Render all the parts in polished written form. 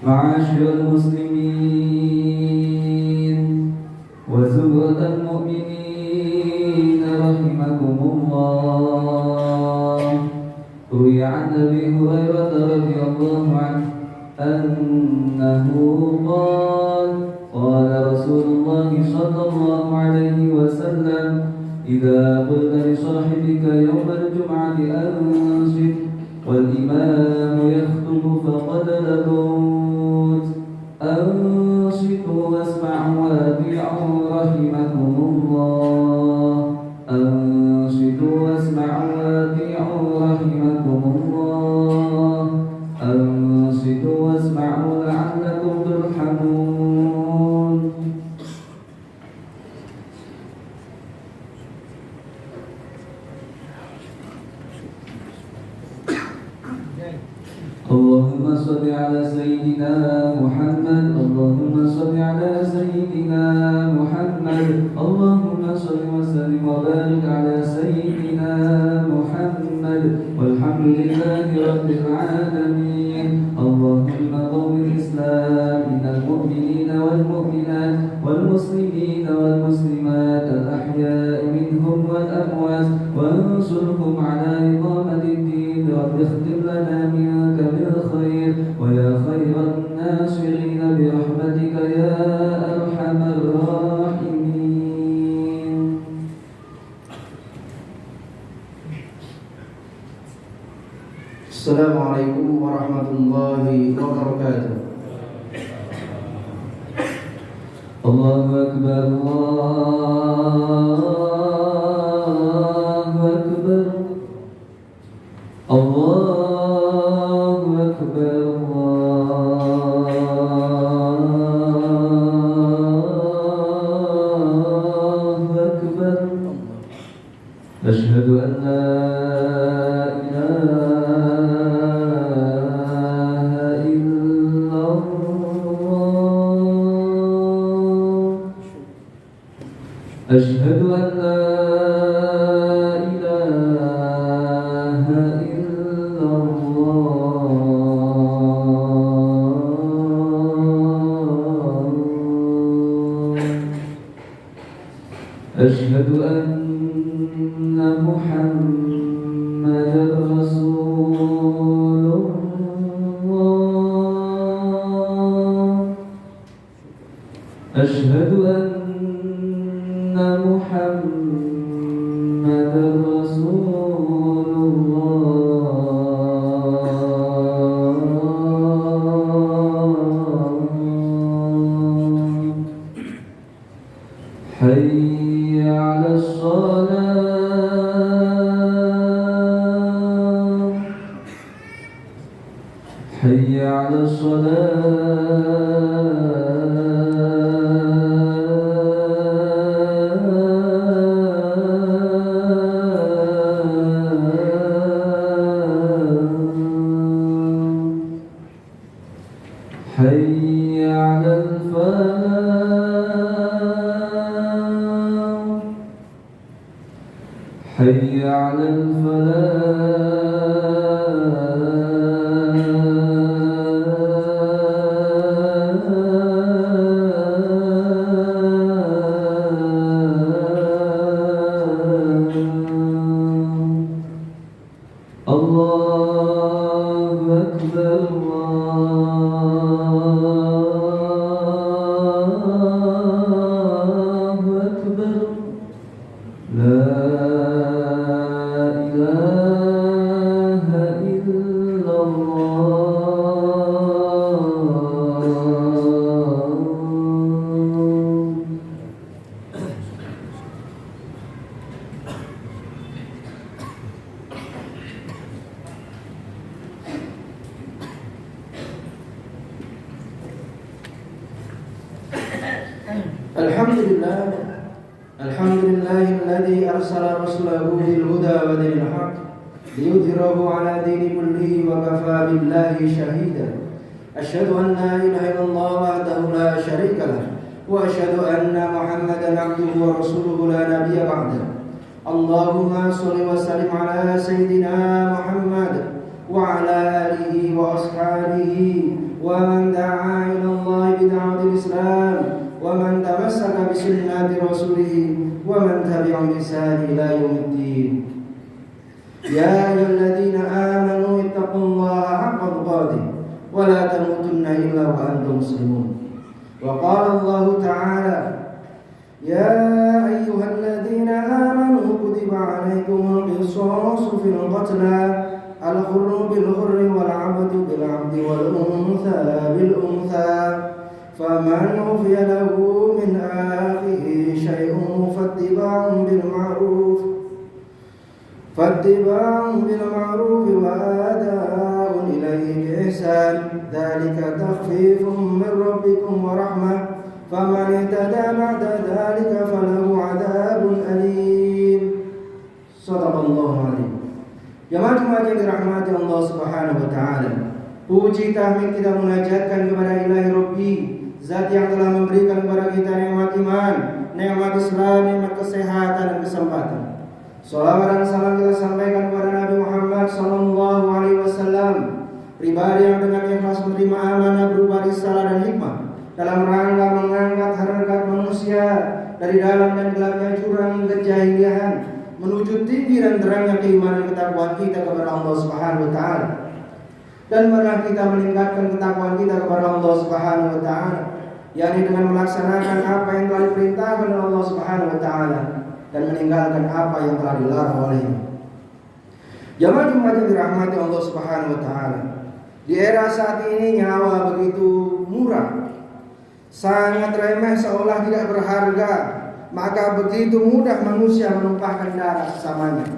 معاشر المسلمين وزمرة المؤمنين رحمكم الله. روي عن أبي هريرة رضي الله عنه أنه قال قال رسول الله صلى الله عليه وسلم: إذا قلت لصاحبك يوم الجمعة أنصت والإمام يخطب فقد لغوت أنصتوا واسمعوا وأطيعوا رحمكم الله. أنصتوا واسمعوا وأطيعوا رحمكم الله. أنصتوا واسمعوا لعلكم ترحمون. اللهم صل على سيدنا محمد. اللهم صل على سيدنا محمد. اللهم صل وسلم وبارك على سيدنا محمد والحمد لله رب العالمين. اللهم قوم الإسلام من المؤمنين والمؤمنات والمسلمين والمسلمات الأحياء منهم والأموات وانصرهم على إقامة الدين. رب اختم لنا منك بالخير ويا خير الناصرين برحمتك يا أرحم الراحمين. السلام عليكم ورحمة الله وبركاته. الله أكبر الله أكبر الله أكبر الله أكبر. أشهد أن لا إله إلا الله. أشهد أن لا إله إلا الله. أشهد أن محمدا رسول الله. أشهد أن محمدا رسول الله. حي على الصلاة. حي على حي على الفلاح. حي على الفلاح. الله أكبر الله أكبر. لا إله إلا الله. الحمد لله الذي أرسل رسوله بالهدى ودين الحق ليظهره على دين كله وكفى بالله شهيدا. أشهد أن لا إله إلا الله وحده لا شريك له وأشهد أن محمدا عبده ورسوله لا نبي بعده. اللهم صل وسلم على سيدنا محمد وعلى آله وأصحابه ومن دعا إلى الله بدعوة الإسلام ومن تمسك بسنة رسوله ومن تبع بإحسان إلى يوم الدين. يا أيها الذين آمنوا اتقوا الله حق تقاته ولا تموتن إلا وأنتم مسلمون. وقال الله تعالى: يا أيها الذين آمنوا كتب عليكم القصاص في القتلى الحر بالحر والعبد بالعبد والأنثى بالأنثى فمن عفي له من أخيه شيء فاتباع بالمعروف وأداء إليه بإحسان ذلك تخفيف من ربكم ورحمة فمن اهتدى بعد ذلك فله عذاب أليم. Shadaqallahu adzim. Jemaah yang dirahmati Allah Subhanahu wa taala. Puji tahmid kita munajatkan kepada Ilahi Rabbi, Zat yang telah memberikan kepada kita nikmat iman, nikmat Islam, nikmat kesehatan dan kesempatan. Salawat dan salam kita sampaikan kepada Nabi Muhammad sallallahu alaihi wasallam, pribadi yang dengan ikhlas menerima amanah berupa risalah dan hikmah dalam rangka mengangkat harkat manusia dari dalam dan gelapnya jurang kejahilian menuju tinggi dan terangnya keimanan ketakwaan kita kepada Allah Subhanahu wa taala. Dan marilah kita meningkatkan ketakwaan kita kepada Allah Subhanahu wa taala, yakni dengan melaksanakan apa yang telah diperintahkan oleh Allah Subhanahu wa taala dan meninggalkan apa yang telah dilarang olehnya. Jemaah yang dirahmati Allah Subhanahu wa taala. Di era saat ini nyawa begitu murah, sangat remeh seolah tidak berharga, maka begitu mudah manusia menumpahkan darah sesamanya.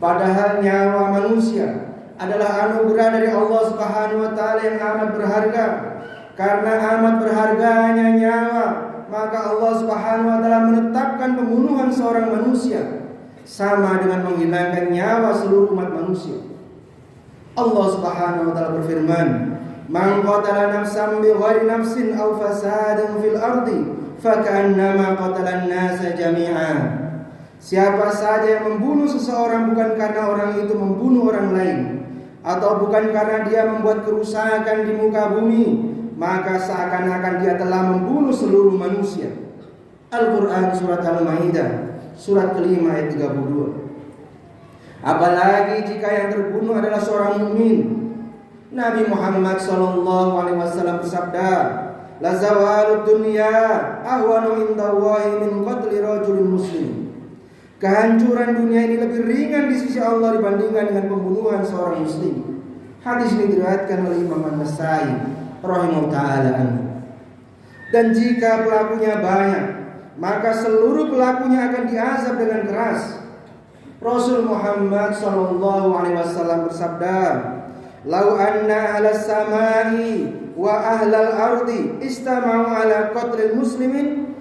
Padahal nyawa manusia adalah anugerah dari Allah Subhanahu wa taala yang amat berharga. Karena amat berharganya nyawa, maka Allah Subhanahu wa taala menetapkan pembunuhan seorang manusia sama dengan menghilangkan nyawa seluruh umat manusia. Allah Subhanahu wa taala berfirman, "Man qatala nafsan bighairi nafsin aw fasadin fil ardi faka'annama qatala an-nasa jami'a." Siapa saja yang membunuh seseorang bukan karena orang itu membunuh orang lain atau bukan karena dia membuat kerusakan di muka bumi, maka seakan-akan dia telah membunuh seluruh manusia. Al-Quran surat Al-Maidah surat kelima ayat 32. Apalagi jika yang terbunuh adalah seorang mukmin. Nabi Muhammad SAW bersabda, "La zawalud dunya ahwanu indallahi min qatli rajulin muslim." Kehancuran dunia ini lebih ringan di sisi Allah dibandingkan dengan pembunuhan seorang muslim. Hadis ini diriwayatkan oleh Imam An-Nasai rahimahullah taala. Dan jika pelakunya banyak, maka seluruh pelakunya akan diazab dengan keras. Rasul Muhammad sallallahu alaihi wasallam bersabda, "Lau anna ahlas samai wa ahlal ardi istama'u ala qatlil muslimin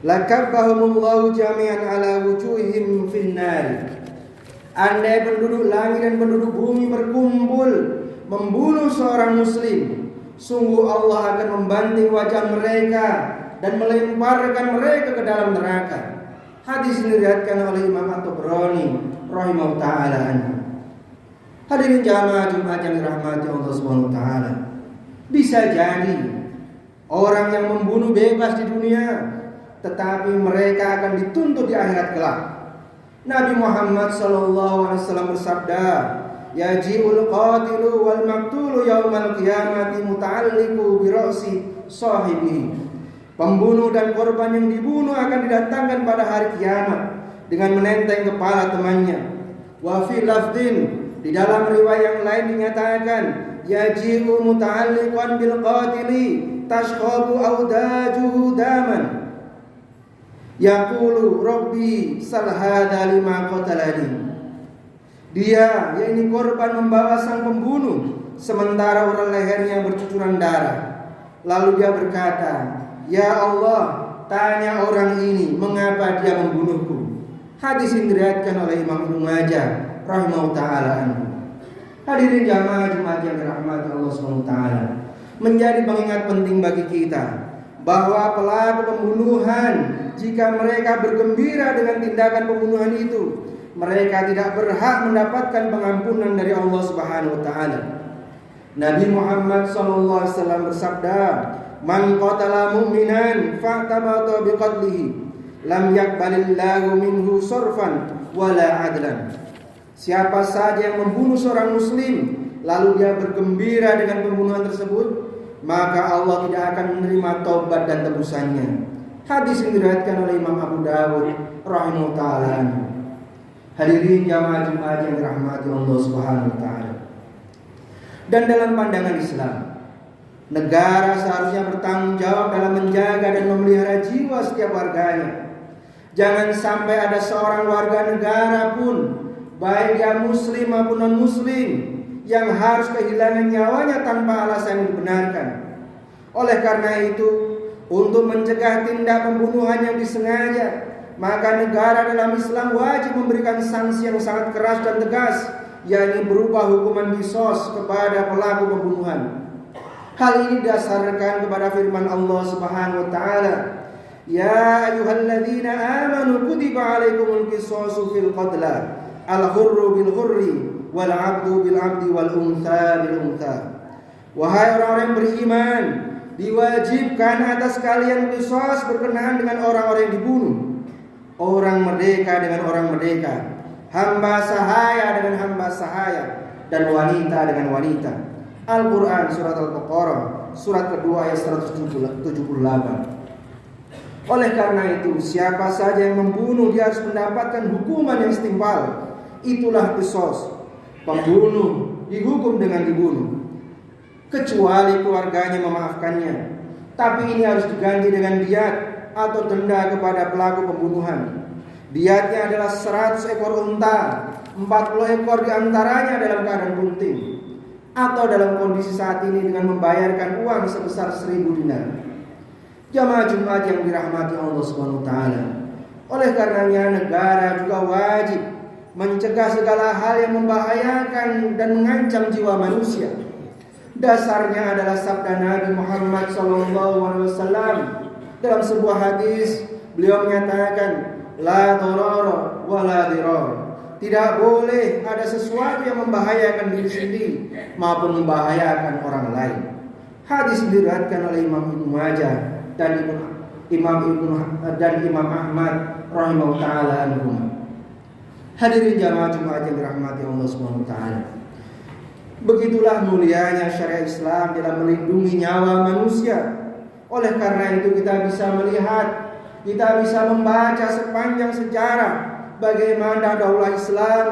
lakabbahumullahu jami'an ala wujuhihim finnar." Andai penduduk langit dan penduduk bumi berkumpul membunuh seorang muslim, sungguh Allah akan membanting wajah mereka dan melemparkan mereka ke dalam neraka. Hadis ini diriwayatkan oleh Imam At-Tabrani rahimahullah taala. Hadirin jamaah Jumat yang dirahmati Allah Subhanahu wa taala. Bisa jadi orang yang membunuh bebas di dunia, tetapi mereka akan dituntut di akhirat kelak. Nabi Muhammad sallallahu alaihi wasallam bersabda, "Yaji'ul qatilu wal maqtulu yaumal qiyamati muta'alliqu bi ra'si sahibihi." Pembunuh dan korban yang dibunuh akan didatangkan pada hari kiamat dengan menenteng kepala temannya. Wa fi lafdin, di dalam riwayat yang lain dinyatakan, "Yaji'u muta'alliqan bil qatili tashkhabu awdajuhu daman." Yaqulu Rabbi sal hadza lima qatalani. Dia, yakni korban, membawa sang pembunuh sementara urat lehernya bercucuran darah. Lalu dia berkata, "Ya Allah, tanya orang ini mengapa dia membunuhku." Hadis ini diriwayatkan oleh Imam Ibnu Majah rahimahullah taala. Hadirin jamaah Jumat yang dirahmati Allah Subhanahu wa taala. Menjadi pengingat penting bagi kita bahwa pelaku pembunuhan, jika mereka bergembira dengan tindakan pembunuhan itu, mereka tidak berhak mendapatkan pengampunan dari Allah Subhanahu wa taala. Nabi Muhammad SAW bersabda, "Man qatala mu'minan fa'tabata biqatlihi, lam yaqbalillahu minhu sarfan wala adlan." Siapa saja yang membunuh seorang muslim lalu dia bergembira dengan pembunuhan tersebut, maka Allah tidak akan menerima taubat dan tebusannya. Hadis yang diriwayatkan oleh Imam Abu Dawud rahimahullah taala. Hadirin jamaah Jumat yang dirahmati Allah Subhanahu wa taala. Dan dalam pandangan Islam, negara seharusnya bertanggung jawab dalam menjaga dan memelihara jiwa setiap warganya. Jangan sampai ada seorang warga negara pun, baik dia muslim maupun non-muslim, yang harus kehilangan nyawanya tanpa alasan yang dibenarkan. Oleh karena itu, untuk mencegah tindak pembunuhan yang disengaja, maka negara dalam Islam wajib memberikan sanksi yang sangat keras dan tegas, yakni berupa hukuman qisas kepada pelaku pembunuhan. Hal ini didasarkan kepada firman Allah Subhanahu wa taala, "Ya ayyuhalladzina amanu kutiba alaikumul qisasu fil qatla, al-hurru bil hurri wal 'abdu bil 'abdi wal untha bil untha." Wahai orang-orang yang beriman, diwajibkan atas kalian qisas berkenaan dengan orang-orang yang dibunuh, orang merdeka dengan orang merdeka, hamba sahaya dengan hamba sahaya, dan wanita dengan wanita. Al-Quran surat Al-Baqarah surat kedua ayat 178. Oleh karena itu, siapa saja yang membunuh dia harus mendapatkan hukuman yang setimpal. Itulah qisas. Pembunuh dihukum dengan dibunuh, kecuali keluarganya memaafkannya. Tapi ini harus diganti dengan diat atau denda kepada pelaku pembunuhan. Diatnya adalah 100 ekor unta, 40 ekor diantaranya dalam keadaan bunting, atau dalam kondisi saat ini dengan membayarkan uang sebesar 1000 dinar. Jamaah Jumat yang dirahmati Allah Subhanahu wa taala. Oleh karenanya negara juga wajib mencegah segala hal yang membahayakan dan mengancam jiwa manusia. Dasarnya adalah sabda Nabi Muhammad SAW. Dalam sebuah hadis beliau menyatakan, "La darara wa la dirar." Tidak boleh ada sesuatu yang membahayakan diri sendiri maupun membahayakan orang lain. Hadis diriwayatkan oleh Imam Ibnu Majah dan Imam Ahmad rahimahullah taala anhum. Hadirin jamaah Jumat yang dirahmati Allah Subhanahu wa taala. Begitulah mulianya syariat Islam dalam melindungi nyawa manusia. Oleh karena itu kita bisa melihat, kita bisa membaca sepanjang sejarah bagaimana daulah Islam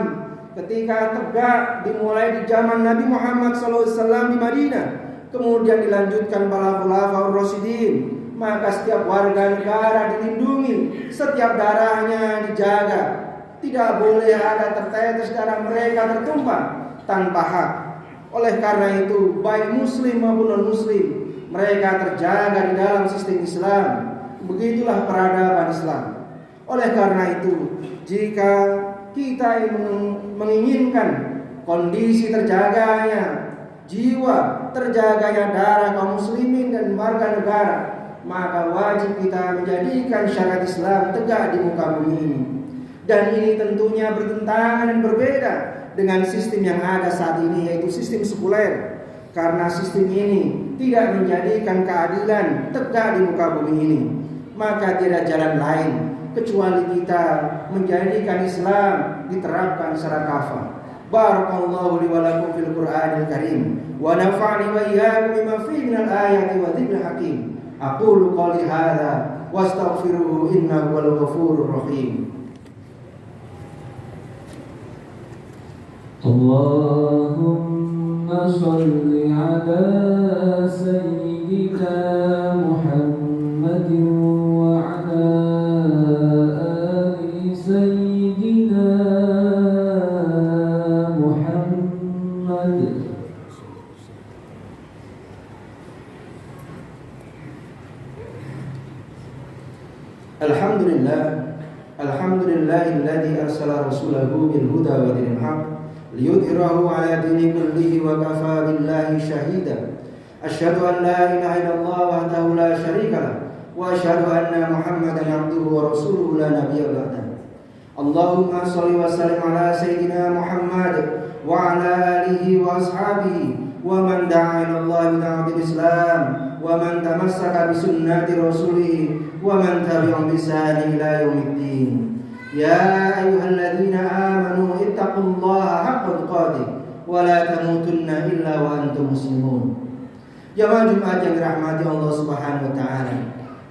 ketika tegak dimulai di zaman Nabi Muhammad SAW di Madinah, kemudian dilanjutkan para khulafaur rasyidin. Maka setiap warga negara dilindungi, setiap darahnya dijaga. Tidak boleh ada tertetes darah mereka tertumpah tanpa hak. Oleh karena itu, baik muslim maupun non-muslim, mereka terjaga di dalam sistem Islam. Begitulah peradaban Islam. Oleh karena itu, jika kita menginginkan kondisi terjaganya jiwa, terjaganya darah kaum muslimin dan warga negara, maka wajib kita menjadikan syariat Islam tegak di muka bumi ini. Dan ini tentunya bertentangan dan berbeda dengan sistem yang ada saat ini, yaitu sistem sekuler. Karena sistem ini tidak menjadikan keadilan tegak di muka bumi ini, maka tidak jalan lain kecuali kita menjadikan Islam diterapkan secara kafah. Barakallahu li wa lakum fil Qur'anil Karim wa nafa'ni wa iyyakum bima fihi minal ayati wa dzikril hakim. Aqulu qouli hadza wastaghfiruhu innahu wal ghafurur rahim. Allahumma shalli ala sayyidina Muhammadin wa ala ali sayyidina Muhammad. Alhamdulillahilladzi arsala rasulahu bil huda wa dinil haqq liyudhhirahu 'ala dini kullihi wa kafaa billahi shahida. Asyhadu an la ilaha illallah wahdahu la syarika lah wa asyhadu anna Muhammadan 'abduhu wa rasuluhu la nabiyya ba'dahu. Allahumma shalli wa sallim 'ala sayyidina Muhammad wa 'ala alihi wa ashabihi ومن دعا إلى الله بدعوة الإسلام ومن تمسك بسنة رسوله ومن تبعهم بإحسان إلى يوم الدين يا أيها الذين آمنوا اتقوا الله حق تقاته ولا تموتن إلا وأنتم مسلمون. Jamaah Jumat yang dirahmati Allah Subhanahu wa taala.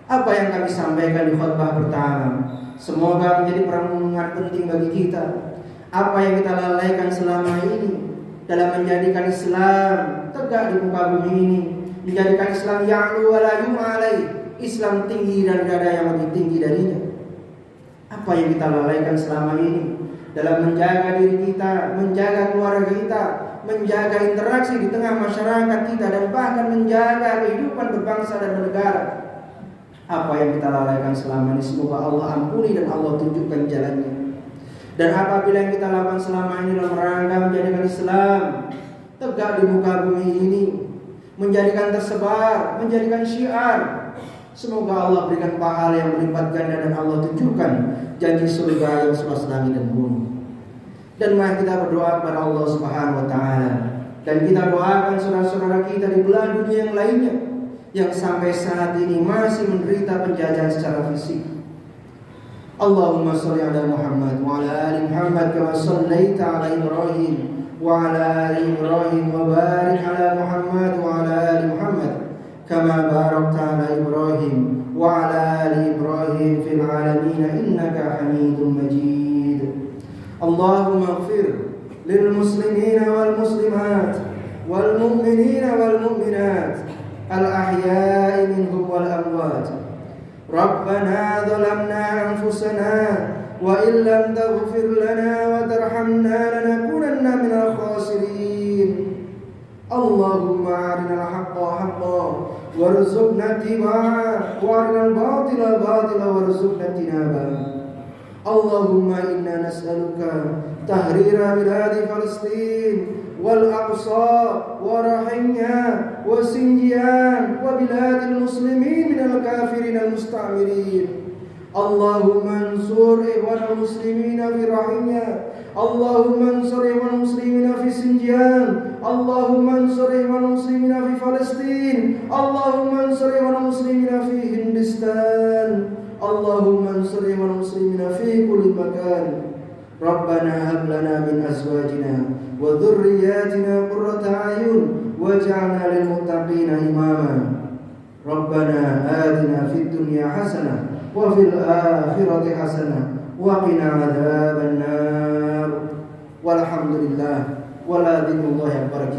Apa yang kami sampaikan di khutbah pertama semoga menjadi perenungan penting bagi kita. Apa yang kita lalaikan selama ini dalam menjadikan Islam tegak di muka bumi ini, menjadikan Islam ya'lu wa la yu'alai, Islam tinggi dan tidak ada yang lebih tinggi darinya. Apa yang kita lalaikan selama ini dalam menjaga diri kita, menjaga keluarga kita, menjaga interaksi di tengah masyarakat kita, dan bahkan menjaga kehidupan berbangsa dan bernegara. Apa yang kita lalaikan selama ini semoga Allah ampuni dan Allah tunjukkan jalannya. Dan apabila yang kita lakukan selama ini dalam rangka menjadikan Islam tegak di muka bumi ini, menjadikan tersebar, menjadikan syiar, semoga Allah berikan pahala yang berlipat ganda dan Allah tunjukkan janji surga yang seluas langit dan bumi. Dan mari kita berdoa kepada Allah Subhanahu wa taala, dan kita doakan saudara-saudara kita di belahan dunia yang lainnya yang sampai saat ini masih menderita penjajahan secara fisik. Allahumma sholli ala Muhammad wa ala ali Muhammad kama shallaita ala Ibrahim wa ala ali Ibrahim wa barik ala Muhammad wa ala ali Muhammad kama barakta ala Ibrahim wa ala ali Ibrahim fil alamin innaka Hamidum Majid. Allahumma ighfir lil muslimina wal muslimat wal mu'minina wal mu'minat al ahya'i minhum wal amwat. Rabbana zalamna anfusana wa in lam taghfir lana wa tarhamna lanakunanna minal khasirin. Allahumma arinal haqqa haqqan warzuqna ittiba'ah wa arinal batila batila warzuqna ijtinabah. Allahumma inna nas'aluka tahrira biladi Palestin wal aqsa wa rahimnya wa sinjian wa biladil muslimin minal kafirin al musta'mirin. Allahumma ansur ikhwanal muslimina fi rahimnya, Allahumma ansur ikhwanal muslimina fi sinjian, Allahumma ansur ikhwanal muslimina fi Palestin, Allahumma ansur ikhwanal muslimina fi Hindistan, Allahumma ansur ikhwanal muslimina fi kulli makan. Rabbana hab lana min azwajina wa dhurriyyatina qurrata a'yun waj'alna lil muttaqina imama. Rabbana atina fid dunya hasanah wa fil akhirati hasanah wa qina adzaban nar. Walhamdulillah wala dzikrullahi akbar.